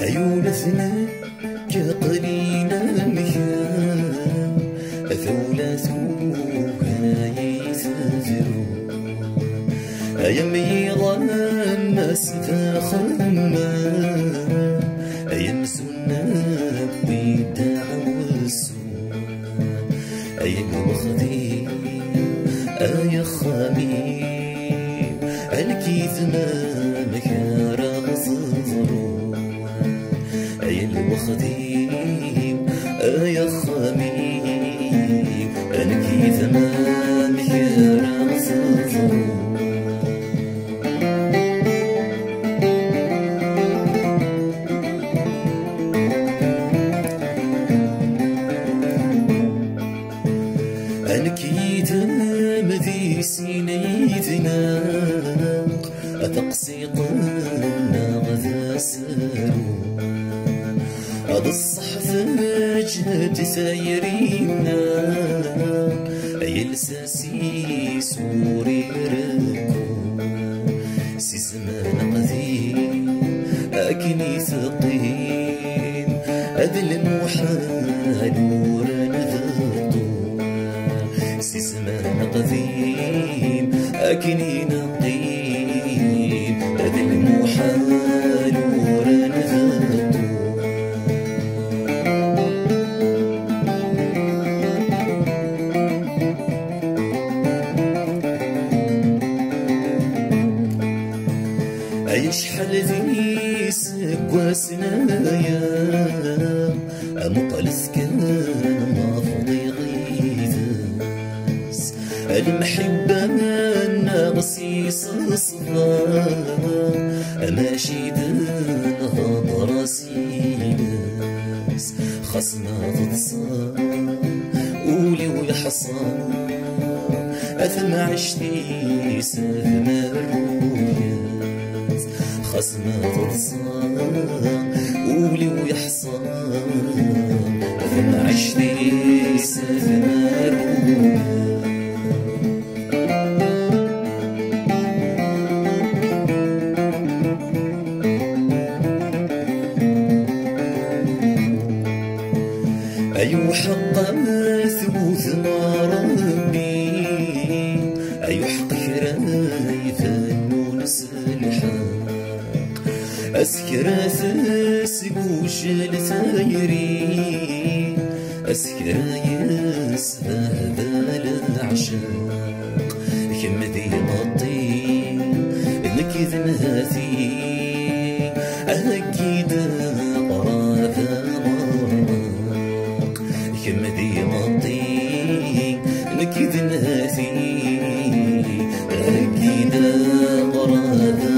عيونتنا كقرينا مكان ثولثوك يتذرو أيام يظن استخدمنا أيام سنة بدعوة السوء أيام مخدي أي خميم الكيثنا مكارغ صدرو أي الوخديم أي خميم الكيثنا مكارغ صدرو أنكيتم ذي سنيتنا أتقسيطنا غذا سارو هذا الصحف جهد سايرينا يلساسي سوري ركو سي زمان قديم أكني ثقيل أذل المحال ورنذطو سي زمان قديم أكني نقيم أذل المحال ورنذطو شحال ذي سكوا سنايا مقلس كان ما فضي غيثاس المحبة ناقصي صفا ماشي دنهض راسي ناس خصنا تتصا قولي ويحصى أثم عشتي سهم الرؤيا خصمة تصام قولي ويحصى أثم عشتي سهم الرؤيا أيو حقا ثبوت ما ربي أيو حق كراي فنون سلحان أسكرا سيقوش لثايري أسكرا يسهب العشاق كم ذي مطي نكذ نهاثي أكيد قرابة مرق كم ذي مطي نكذ نهاثي أكيد قرابة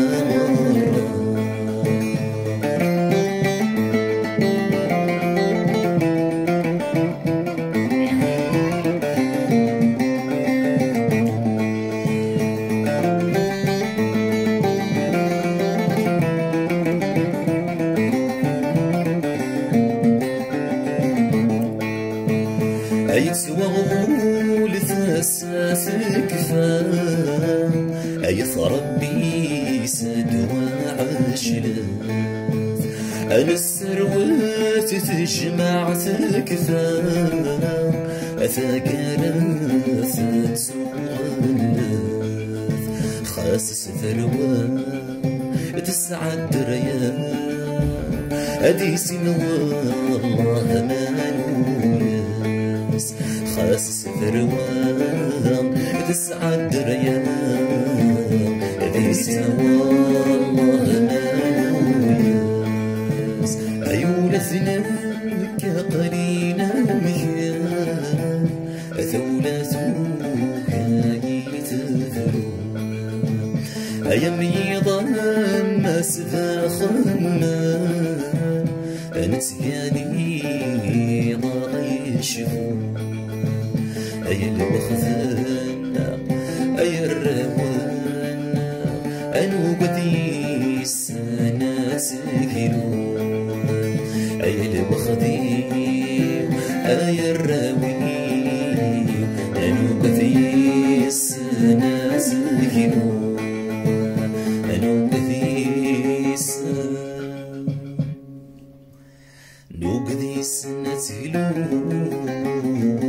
أيسوى غول ثاساس كفا أيث ربي سدوى عشلات أنا السروات تجمع تكفى أثاقرات تسوغلات خاسس ثروة تسعى الدريات أدي سنوى الله مانويا خاسس ثروة تسعى الدريان ذي سوى الله مانوياس عيونتنا كقرينا مكان ثولثوك يتذرو أيام يظن سفاخنا نتياني ضاغي شفو أي الوخذنا أي الروانا أنو بدي السنة سكرون أي الوخذي أي الراوي أنو بدي السنة سكرون أنو بدي السنة نوقدي سنة هلو